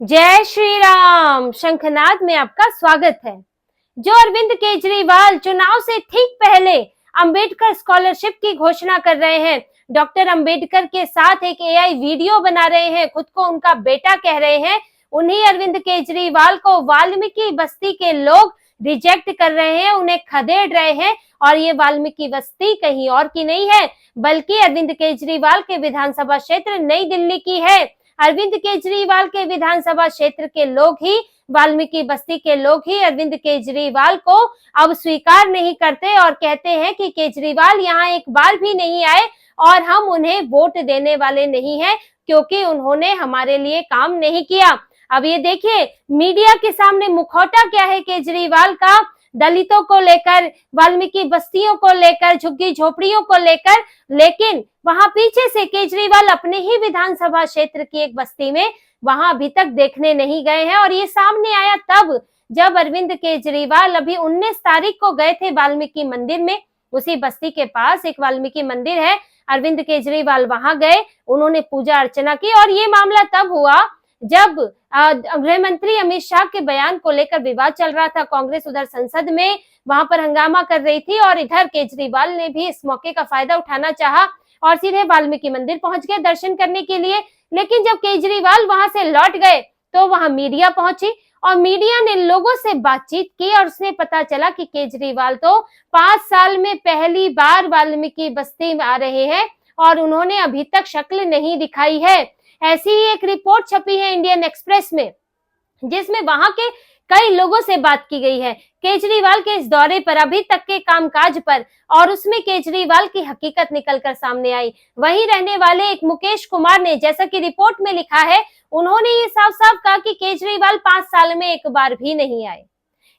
जय श्री राम। शंखनाद में आपका स्वागत है। जो अरविंद केजरीवाल चुनाव से ठीक पहले अंबेडकर स्कॉलरशिप की घोषणा कर रहे हैं, डॉक्टर अंबेडकर के साथ एक एआई वीडियो बना रहे हैं, खुद को उनका बेटा कह रहे हैं, उन्हीं अरविंद केजरीवाल को वाल्मीकि बस्ती के लोग रिजेक्ट कर रहे हैं, उन्हें खदेड़ रहे हैं। और ये वाल्मीकि बस्ती कहीं और की नहीं है, बल्कि अरविंद केजरीवाल के विधानसभा क्षेत्र नई दिल्ली की है। अरविंद केजरीवाल के विधानसभा क्षेत्र के लोग ही, वाल्मीकि बस्ती के लोग ही अरविंद केजरीवाल को अब स्वीकार नहीं करते और कहते हैं कि केजरीवाल यहाँ एक बार भी नहीं आए और हम उन्हें वोट देने वाले नहीं हैं, क्योंकि उन्होंने हमारे लिए काम नहीं किया। अब ये देखिए, मीडिया के सामने मुखौटा क्या है केजरीवाल का, दलितों को लेकर, वाल्मीकि बस्तियों को लेकर, झुग्गी झोपड़ियों को लेकर, लेकिन वहां पीछे से केजरीवाल अपने ही विधानसभा क्षेत्र की एक बस्ती में वहां अभी तक देखने नहीं गए हैं। और ये सामने आया तब जब अरविंद केजरीवाल अभी 19 तारीख को गए थे वाल्मीकि मंदिर में। उसी बस्ती के पास एक वाल्मीकि मंदिर है, अरविंद केजरीवाल वहां गए, उन्होंने पूजा अर्चना की। और ये मामला तब हुआ जब गृह मंत्री अमित शाह के बयान को लेकर विवाद चल रहा था। कांग्रेस उधर संसद में वहां पर हंगामा कर रही थी और इधर केजरीवाल ने भी इस मौके का फायदा उठाना चाहा और सीधे वाल्मीकि मंदिर पहुंच गए दर्शन करने के लिए। लेकिन जब केजरीवाल वहां से लौट गए तो वहां मीडिया पहुंची और मीडिया ने लोगों से बातचीत की और उसने पता चला कि केजरीवाल तो 5 साल में पहली बार वाल्मीकि बस्ती में आ रहे हैं और उन्होंने अभी तक शक्ल नहीं दिखाई है। ऐसी ही एक रिपोर्ट छपी है इंडियन एक्सप्रेस में, जिसमें वहां के कई लोगों से बात की गई है केजरीवाल के इस दौरे पर, अभी तक के कामकाज पर, और उसमें केजरीवाल की हकीकत निकलकर सामने आई। वहीं रहने वाले एक मुकेश कुमार ने, जैसा कि रिपोर्ट में लिखा है, उन्होंने ये साफ साफ कहा कि केजरीवाल 5 साल में एक बार भी नहीं आए।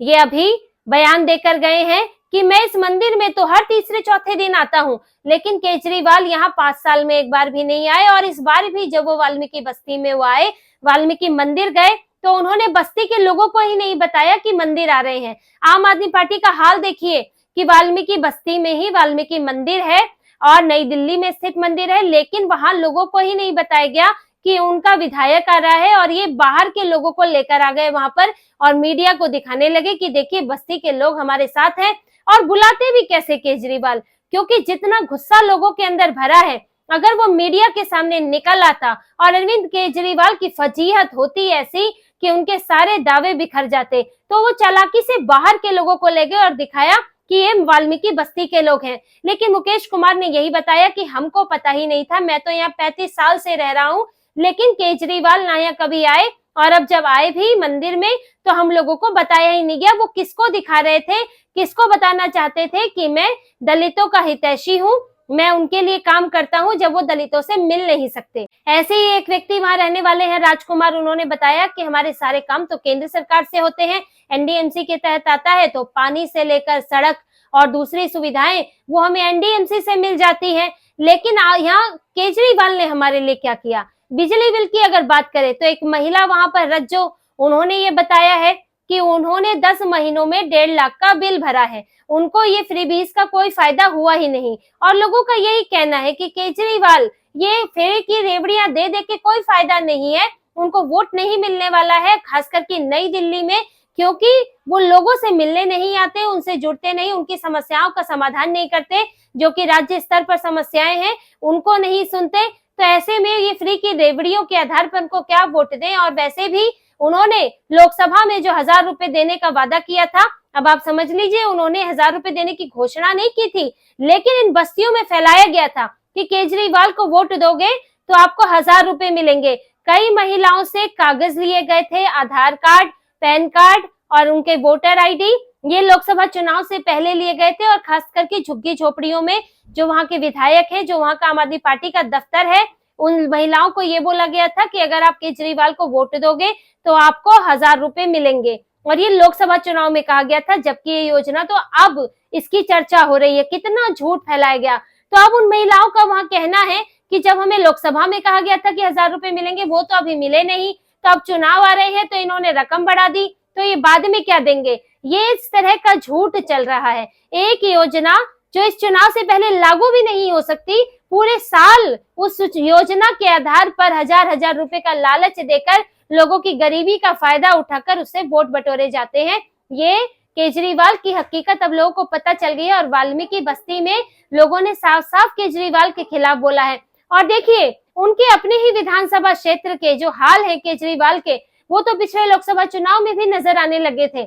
ये अभी बयान देकर गए हैं कि मैं इस मंदिर में तो हर तीसरे चौथे दिन आता हूँ, लेकिन केजरीवाल यहाँ 5 साल में एक बार भी नहीं आए। और इस बार भी जब वो वाल्मीकि बस्ती में वो आए, वाल्मीकि मंदिर गए, तो उन्होंने बस्ती के लोगों को ही नहीं बताया कि मंदिर आ रहे हैं। आम आदमी पार्टी का हाल देखिए कि वाल्मीकि बस्ती में ही वाल्मीकि मंदिर है और नई दिल्ली में स्थित मंदिर है, लेकिन वहां लोगों को ही नहीं बताया गया कि उनका विधायक आ रहा है। और ये बाहर के लोगों को लेकर आ गए वहां पर और मीडिया को दिखाने लगे कि देखिए बस्ती के लोग हमारे साथ हैं। और बुलाते भी कैसे केजरीवाल, क्योंकि जितना गुस्सा लोगों के अंदर भरा है, अगर वो मीडिया के सामने निकल आता और अरविंद केजरीवाल की फजीहत होती ऐसी कि उनके सारे दावे बिखर जाते, तो वो चालाकी से बाहर के लोगों को ले गए और दिखाया कि ये वाल्मीकि बस्ती के लोग हैं। लेकिन मुकेश कुमार ने यही बताया कि हमको पता ही नहीं था, मैं तो यहाँ 35 साल से रह रहा हूँ, लेकिन केजरीवाल ना यहाँ कभी आए और अब जब आए भी मंदिर में तो हम लोगों को बताया ही नहीं गया। वो किसको दिखा रहे थे, किसको बताना चाहते थे कि मैं दलितों का हितैषी हूँ, मैं उनके लिए काम करता हूँ, जब वो दलितों से मिल नहीं सकते। ऐसे ही एक व्यक्ति वहां रहने वाले हैं राजकुमार, उन्होंने बताया कि हमारे सारे काम तो केंद्र सरकार से होते हैं, एनडीएमसी के तहत आता है, तो पानी से लेकर सड़क और दूसरी सुविधाएं वो हमें एनडीएमसी से मिल जाती है। लेकिन यहाँ केजरीवाल ने हमारे लिए क्या किया? बिजली बिल की अगर बात करें तो एक महिला वहां पर रज्जो, उन्होंने ये बताया है कि उन्होंने 10 महीनों में 1.5 लाख का बिल भरा है, उनको ये फ्रीबीज का कोई फायदा हुआ ही नहीं। और लोगों का यही कहना है कि केजरीवाल ये फेरे की रेवड़ियां दे दे के कोई फायदा नहीं है, उनको वोट नहीं मिलने वाला है, खास करके नई दिल्ली में, क्योंकि वो लोगों से मिलने नहीं आते, उनसे जुड़ते नहीं, उनकी समस्याओं का समाधान नहीं करते, जो कि राज्य स्तर पर समस्याएं हैं उनको नहीं सुनते। तो ऐसे में ये फ्री की रेवड़ियों के आधार पर उनको क्या वोट दें? और वैसे भी उन्होंने लोकसभा में जो 1000 रुपए देने का वादा किया था, अब आप समझ लीजिए, उन्होंने 1000 रुपए देने की घोषणा नहीं की थी, लेकिन इन बस्तियों में फैलाया गया था कि केजरीवाल को वोट दोगे तो आपको 1000 रुपए मिलेंगे। कई महिलाओं से कागज लिए गए थे, आधार कार्ड, पैन कार्ड और उनके वोटर आईडी, ये लोकसभा चुनाव से पहले लिए गए थे। और खास करके झुग्गी झोपड़ियों में जो वहां के विधायक है, जो वहां का आम आदमी पार्टी का दफ्तर है, उन महिलाओं को ये बोला गया था कि अगर आप केजरीवाल को वोट दोगे तो आपको 1000 रुपए मिलेंगे। और ये लोकसभा चुनाव में कहा गया था, जबकि ये योजना तो अब इसकी चर्चा हो रही है। कितना झूठ फैलाया गया। तो अब उन महिलाओं का वहां कहना है कि जब हमें लोकसभा में कहा गया था कि 1000 रुपए मिलेंगे, वो तो अभी मिले नहीं, तो अब चुनाव आ रहे हैं तो इन्होंने रकम बढ़ा दी, तो ये बाद में क्या देंगे? ये इस तरह का झूठ चल रहा है। एक योजना जो इस चुनाव से पहले लागू भी नहीं हो सकती, पूरे साल उस योजना के आधार पर 1000 रुपए का लालच देकर लोगों की गरीबी का फायदा उठाकर उससे वोट बटोरे जाते हैं। ये केजरीवाल की हकीकत अब लोगों को पता चल गई है और वाल्मीकि बस्ती में लोगों ने साफ साफ केजरीवाल के खिलाफ बोला है। और देखिए, उनके अपने ही विधानसभा क्षेत्र के जो हाल है केजरीवाल के, वो तो पिछले लोकसभा चुनाव में भी नजर आने लगे थे,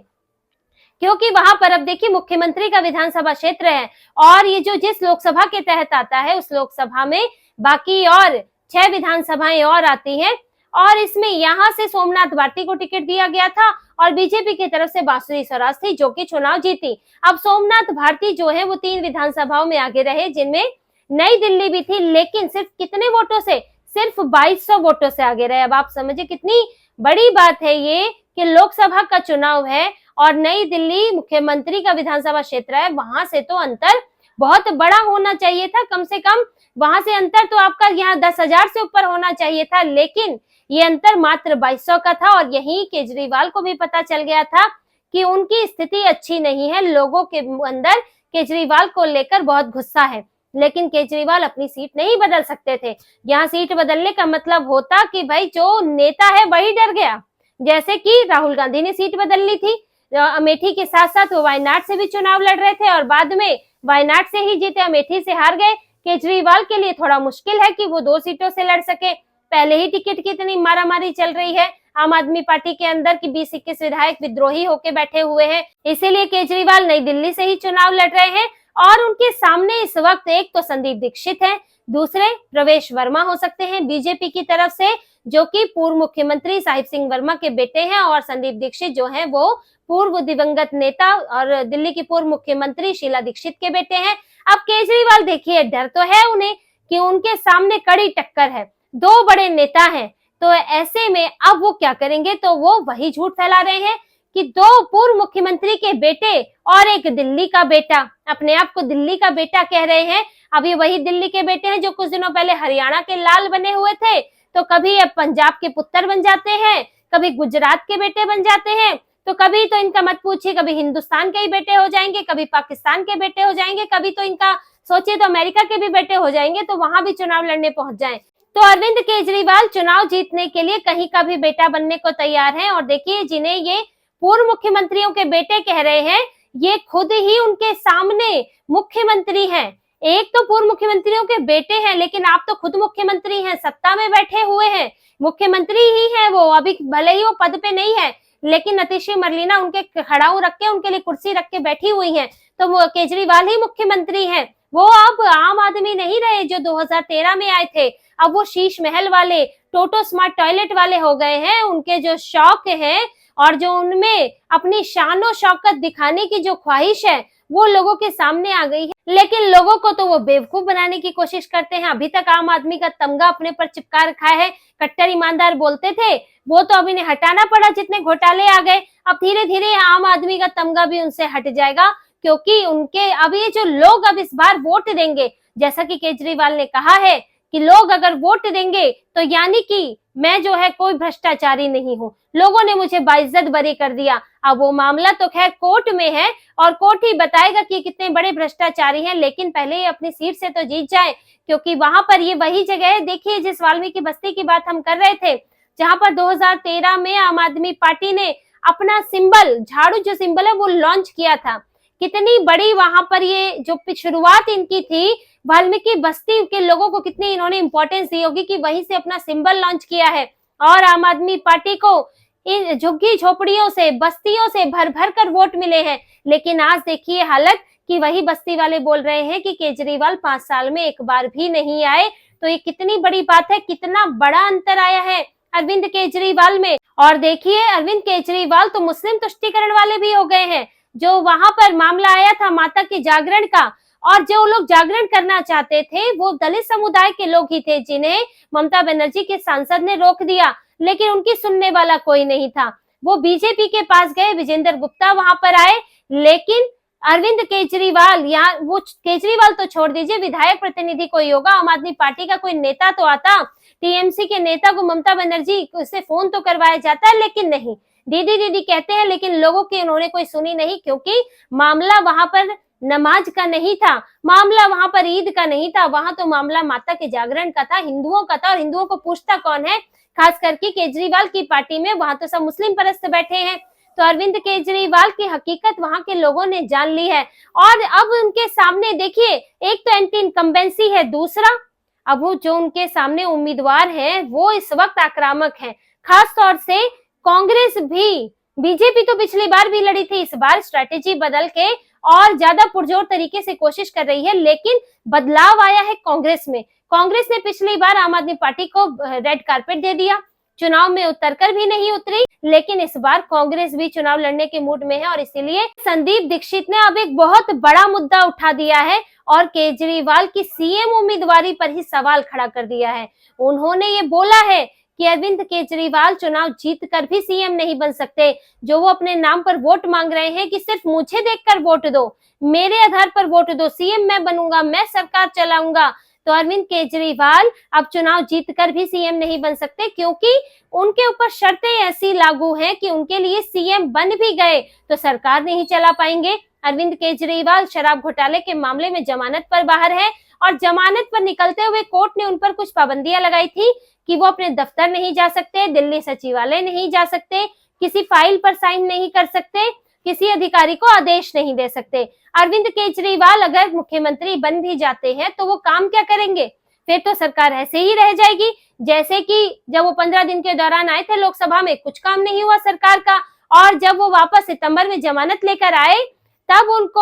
क्योंकि वहां पर अब देखिए मुख्यमंत्री का विधानसभा क्षेत्र है और ये जो जिस लोकसभा के तहत आता है उस लोकसभा में बाकी और 6 विधानसभाएं और आती हैं और इसमें यहाँ से सोमनाथ भारती को टिकट दिया गया था और बीजेपी की तरफ से बांसुरी स्वराज थी जो कि चुनाव जीती। अब सोमनाथ भारती जो है वो 3 विधानसभाओं में आगे रहे, जिनमें नई दिल्ली भी थी, लेकिन सिर्फ कितने वोटों से? सिर्फ 2200 वोटों से आगे रहे। अब आप समझिए कितनी बड़ी बात है ये कि लोकसभा का चुनाव है और नई दिल्ली मुख्यमंत्री का विधानसभा क्षेत्र है, वहां से तो अंतर बहुत बड़ा होना चाहिए था। कम से कम वहां से अंतर तो आपका यहाँ 10,000 से ऊपर होना चाहिए था, लेकिन ये अंतर मात्र 2200 का था। और यही केजरीवाल को भी पता चल गया था कि उनकी स्थिति अच्छी नहीं है, लोगों के अंदर केजरीवाल को लेकर बहुत गुस्सा है, लेकिन केजरीवाल अपनी सीट नहीं बदल सकते थे। यहाँ सीट बदलने का मतलब होता कि भाई जो नेता है वही डर गया, जैसे कि राहुल गांधी ने सीट बदल ली थी। अमेठी के साथ साथ वो वायनाड से भी चुनाव लड़ रहे थे और बाद में वायनाड से ही जीते, अमेठी से हार गए। केजरीवाल के लिए थोड़ा मुश्किल है कि वो 2 सीटों से लड़ सके। पहले ही टिकट की इतनी मारामारी चल रही है आम आदमी पार्टी के अंदर की 20-21 विधायक विद्रोही होके बैठे हुए हैं, इसीलिए केजरीवाल नई दिल्ली से ही चुनाव लड़ रहे हैं। और उनके सामने इस वक्त एक तो संदीप दीक्षित है, दूसरे प्रवेश वर्मा हो सकते हैं बीजेपी की तरफ से, जो कि पूर्व मुख्यमंत्री साहिब सिंह वर्मा के बेटे हैं, और संदीप दीक्षित जो हैं वो पूर्व दिवंगत नेता और दिल्ली की पूर्व मुख्यमंत्री शीला दीक्षित के बेटे हैं। अब केजरीवाल देखिए, डर तो है उन्हें कि उनके सामने कड़ी टक्कर है, 2 बड़े नेता हैं, तो ऐसे में अब वो क्या करेंगे? तो वो वही झूठ फैला रहे हैं कि 2 पूर्व मुख्यमंत्री के बेटे और एक दिल्ली का बेटा, अपने आप को दिल्ली का बेटा कह रहे हैं। अब ये वही दिल्ली के बेटे हैं जो कुछ दिनों पहले हरियाणा के लाल बने हुए थे, तो कभी अब पंजाब के पुत्र बन जाते हैं, कभी गुजरात के बेटे बन जाते हैं, तो कभी तो इनका मत पूछिए, कभी हिंदुस्तान के ही बेटे हो जाएंगे, कभी पाकिस्तान के बेटे हो जाएंगे, कभी तो इनका सोचिए तो अमेरिका के भी बेटे हो जाएंगे, तो वहां भी चुनाव लड़ने पहुंच जाए। तो अरविंद केजरीवाल चुनाव जीतने के लिए कहीं का भी बेटा बनने को तैयार हैं। और देखिए, जिन्हें ये पूर्व मुख्यमंत्रियों के बेटे कह रहे हैं, ये खुद ही उनके सामने मुख्यमंत्री हैं। एक तो पूर्व मुख्यमंत्रियों के बेटे हैं, लेकिन आप तो खुद मुख्यमंत्री हैं, सत्ता में बैठे हुए हैं, मुख्यमंत्री ही हैं वो। अभी भले ही वो पद पे नहीं है, लेकिन अतिशी मरलीना उनके खड़ाऊ रख के, उनके लिए कुर्सी रख के बैठी हुई हैं, तो वो केजरीवाल ही मुख्यमंत्री हैं। वो अब आम आदमी नहीं रहे जो 2013 में आए थे, अब वो शीश महल वाले, टोटो स्मार्ट टॉयलेट वाले हो गए हैं। उनके जो शौक है और जो उनमें अपनी शानो शौकत दिखाने की जो ख्वाहिश है, वो लोगों के सामने आ गई है, लेकिन लोगों को तो वो बेवकूफ बनाने की कोशिश करते हैं। अभी तक आम आदमी का तमगा अपने पर चिपका रखा है, कट्टर ईमानदार बोलते थे, वो तो अभी इन्हें हटाना पड़ा, जितने घोटाले आ गए। अब धीरे धीरे आम आदमी का तमगा भी उनसे हट जाएगा, क्योंकि उनके अब ये जो लोग अब इस बार वोट देंगे, जैसा कि केजरीवाल ने कहा है कि लोग अगर वोट देंगे तो यानी कि मैं जो है कोई भ्रष्टाचारी नहीं हूँ, लोगों ने मुझे बाइज्जत बरी कर दिया। अब वो मामला तो खैर कोर्ट में है और कोर्ट ही बताएगा कि कितने बड़े भ्रष्टाचारी हैं, लेकिन पहले ये अपनी सीट से तो जीत जाए, क्योंकि वहां पर ये वही जगह है। देखिए, जिस वाल्मीकि बस्ती की बात हम कर रहे थे, जहां पर 2013 में आम आदमी पार्टी ने अपना सिंबल, झाड़ू जो सिंबल है वो लॉन्च किया था, कितनी बड़ी वहां पर ये जो शुरुआत इनकी थी, वाल्मीकि बस्ती के लोगों को कितनी इन्होंने इंपॉर्टेंस दी होगी कि वहीं से अपना सिंबल लॉन्च किया है। और आम आदमी पार्टी को इन झुग्गी झोपड़ियों से, बस्तियों से भर भर कर वोट मिले हैं, लेकिन आज देखिए हालत कि वही बस्ती वाले बोल रहे हैं कि केजरीवाल 5 साल में एक बार भी नहीं आए। तो ये कितनी बड़ी बात है, कितना बड़ा अंतर आया है अरविंद केजरीवाल में। और देखिए, अरविंद केजरीवाल तो मुस्लिम तुष्टीकरण वाले भी हो गए हैं। जो वहां पर मामला आया था माता के जागरण का, और जो लोग जागरण करना चाहते थे वो दलित समुदाय के लोग ही थे, जिन्हें ममता बनर्जी के सांसद ने रोक दिया, लेकिन उनकी सुनने वाला कोई नहीं था। वो बीजेपी के पास गए, विजेंद्र गुप्ता वहां पर आए, लेकिन अरविंद केजरीवाल, यहाँ वो केजरीवाल तो छोड़ दीजिए, विधायक प्रतिनिधि कोई होगा, आम आदमी पार्टी का कोई नेता तो आता, टीएमसी के नेता को ममता बनर्जी से फोन तो करवाया जाता है, लेकिन नहीं, दीदी दीदी कहते हैं, लेकिन लोगों की उन्होंने कोई सुनी नहीं, क्योंकि मामला वहां पर नमाज का नहीं था, मामला वहां पर ईद का नहीं था, वहां तो मामला माता के जागरण का था, हिंदुओं का था। और हिंदुओं को पूछता कौन है खास करके केजरीवाल की पार्टी में। वहां तो सब मुस्लिम परस्त बैठे हैं, तो अरविंद केजरीवाल की हकीकत वहां के लोगों ने जान ली है। और अब उनके सामने देखिए, एक तो एंटी इनकम्बेंसी है, दूसरा अब वो जो उनके सामने उम्मीदवार हैं वो इस वक्त आक्रामक हैं। खास तौर से कांग्रेस भी, बीजेपी तो पिछली बार भी लड़ी थी, इस बार स्ट्रेटेजी बदल के और ज्यादा पुरजोर तरीके से कोशिश कर रही है, लेकिन बदलाव आया है कांग्रेस में। कांग्रेस ने पिछली बार आम आदमी पार्टी को रेड कारपेट दे दिया, चुनाव में उतरकर भी नहीं उतरी, लेकिन इस बार कांग्रेस भी चुनाव लड़ने के मूड में है और इसीलिए संदीप दीक्षित ने अब एक बहुत बड़ा मुद्दा उठा दिया है और केजरीवाल की सीएम उम्मीदवारी पर ही सवाल खड़ा कर दिया है। उन्होंने ये बोला है कि अरविंद केजरीवाल चुनाव जीतकर भी सीएम नहीं बन सकते। जो वो अपने नाम पर वोट मांग रहे हैं कि सिर्फ मुझे देखकर वोट दो, मेरे आधार पर वोट दो, सीएम मैं बनूंगा, मैं सरकार चलाऊंगा, तो अरविंद केजरीवाल अब चुनाव जीतकर भी सीएम नहीं बन सकते, क्योंकि उनके ऊपर शर्तें ऐसी लागू हैं कि उनके लिए सीएम बन भी गए तो सरकार नहीं चला पाएंगे। अरविंद केजरीवाल शराब घोटाले के मामले में जमानत पर बाहर है और जमानत पर निकलते हुए कोर्ट ने उन पर कुछ पाबंदियां लगाई थी कि वो अपने दफ्तर नहीं जा सकते, दिल्ली सचिवालय नहीं जा सकते, किसी फाइल पर साइन नहीं कर सकते, किसी अधिकारी को आदेश नहीं दे सकते। अरविंद केजरीवाल अगर मुख्यमंत्री बन भी जाते हैं तो वो काम क्या करेंगे? फिर तो सरकार ऐसे ही रह जाएगी जैसे कि जब वो 15 दिन के दौरान आए थे लोकसभा में, कुछ काम नहीं हुआ सरकार का, और जब वो वापस सितंबर में जमानत लेकर आए तब उनको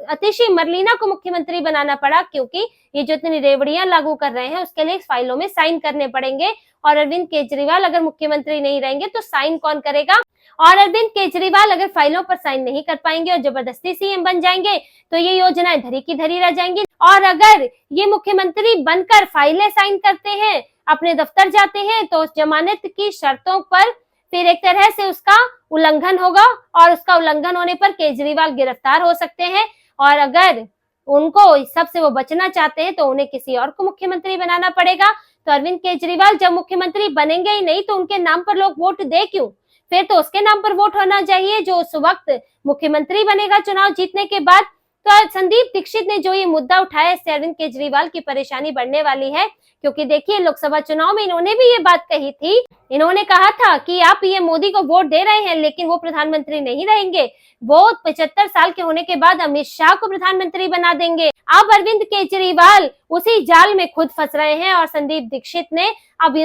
अतिशी मरलीना को मुख्यमंत्री बनाना पड़ा, क्योंकि ये जो इतनी रेवड़ियां लागू कर रहे हैं उसके लिए फाइलों में साइन करने पड़ेंगे और अरविंद केजरीवाल अगर मुख्यमंत्री नहीं रहेंगे तो साइन कौन करेगा? और अरविंद केजरीवाल अगर फाइलों पर साइन नहीं कर पाएंगे और जबरदस्ती सीएम बन जाएंगे तो ये योजनाएं धरी की धरी रह जाएंगी। और अगर ये मुख्यमंत्री बनकर फाइलें साइन करते हैं, अपने दफ्तर जाते हैं, तो जमानत की शर्तों पर फिर एक तरह से उसका उल्लंघन होगा और उसका उल्लंघन होने पर केजरीवाल गिरफ्तार हो सकते हैं। और अगर उनको इस सब से वो बचना चाहते हैं तो उन्हें किसी और को मुख्यमंत्री बनाना पड़ेगा। तो अरविंद केजरीवाल जब मुख्यमंत्री बनेंगे ही नहीं तो उनके नाम पर लोग वोट दे क्यों? फिर तो उसके नाम पर वोट होना चाहिए जो उस वक्त मुख्यमंत्री बनेगा चुनाव जीतने के बाद। तो संदीप दीक्षित ने जो ये मुद्दा उठाया, इससे अरविंद केजरीवाल की परेशानी बढ़ने वाली है, क्योंकि देखिए लोकसभा चुनाव में इन्होंने भी ये बात कही थी। इन्होंने कहा था कि आप ये मोदी को वोट दे रहे हैं लेकिन वो प्रधानमंत्री नहीं रहेंगे, वो 75 साल के होने के बाद अमित शाह को प्रधानमंत्री बना देंगे। अब अरविंद केजरीवाल उसी जाल में खुद फंस रहे हैं और संदीप दीक्षित ने अब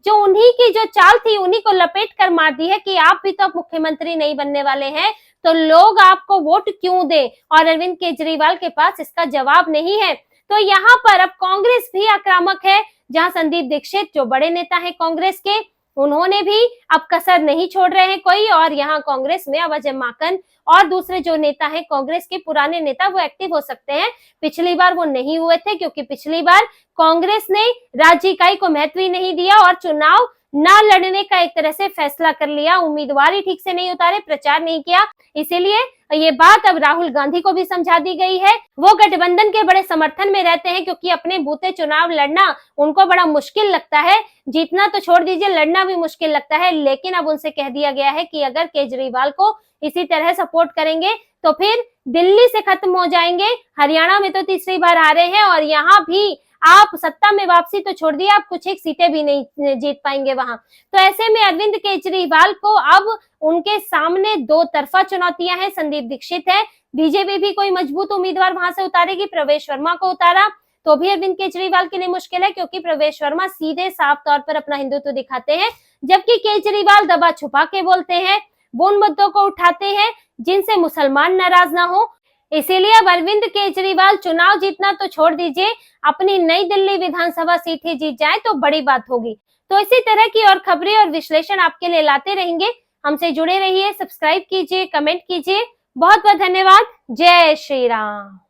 उन्हीं की जो चाल थी उन्हीं को लपेट कर मार दी है कि आप भी तो अब मुख्यमंत्री नहीं बनने वाले हैं तो लोग आपको वोट क्यों दे, और अरविंद केजरीवाल के पास इसका जवाब नहीं है। तो यहाँ पर अब कांग्रेस भी आक्रामक है, जहां संदीप दीक्षित जो बड़े नेता हैं कांग्रेस के, उन्होंने भी अब कसर नहीं छोड़ रहे हैं कोई, और यहाँ कांग्रेस में अब अजय माकन और दूसरे जो नेता हैं कांग्रेस के पुराने नेता वो एक्टिव हो सकते हैं। पिछली बार वो नहीं हुए थे क्योंकि पिछली बार कांग्रेस ने राज्य इकाई को महत्व ही नहीं दिया और चुनाव न लड़ने का एक तरह से फैसला कर लिया, उम्मीदवार ही ठीक से नहीं उतारे, प्रचार नहीं किया। इसीलिए ये बात अब राहुल गांधी को भी समझा दी गई है। वो गठबंधन के बड़े समर्थन में रहते हैं क्योंकि अपने बूते चुनाव लड़ना उनको बड़ा मुश्किल लगता है, जीतना तो छोड़ दीजिए लड़ना भी मुश्किल लगता है। लेकिन अब उनसे कह दिया गया है कि अगर केजरीवाल को इसी तरह सपोर्ट करेंगे तो फिर दिल्ली से खत्म हो जाएंगे, हरियाणा में तो तीसरी बार हारे हैं और यहाँ भी आप सत्ता में वापसी तो छोड़ दिए, आप कुछ एक सीटें भी नहीं जीत पाएंगे वहां। तो ऐसे में अरविंद केजरीवाल को अब उनके सामने दो तरफा चुनौतियां हैं। संदीप दीक्षित है, बीजेपी भी कोई मजबूत उम्मीदवार वहां से उतारेगी, प्रवेश वर्मा को उतारा तो भी अरविंद केजरीवाल के लिए मुश्किल है क्योंकि प्रवेश वर्मा सीधे साफ तौर पर अपना हिंदुत्व दिखाते हैं, जबकि केजरीवाल दबा छुपा के बोलते हैं, वो उन मुद्दों को उठाते हैं जिनसे मुसलमान नाराज ना हो। इसीलिए अब अरविंद केजरीवाल चुनाव जीतना तो छोड़ दीजिए, अपनी नई दिल्ली विधानसभा सीट ही जीत जाए तो बड़ी बात होगी। तो इसी तरह की और खबरें और विश्लेषण आपके लिए लाते रहेंगे। हमसे जुड़े रहिए, सब्सक्राइब कीजिए, कमेंट कीजिए। बहुत बहुत धन्यवाद। जय श्री राम।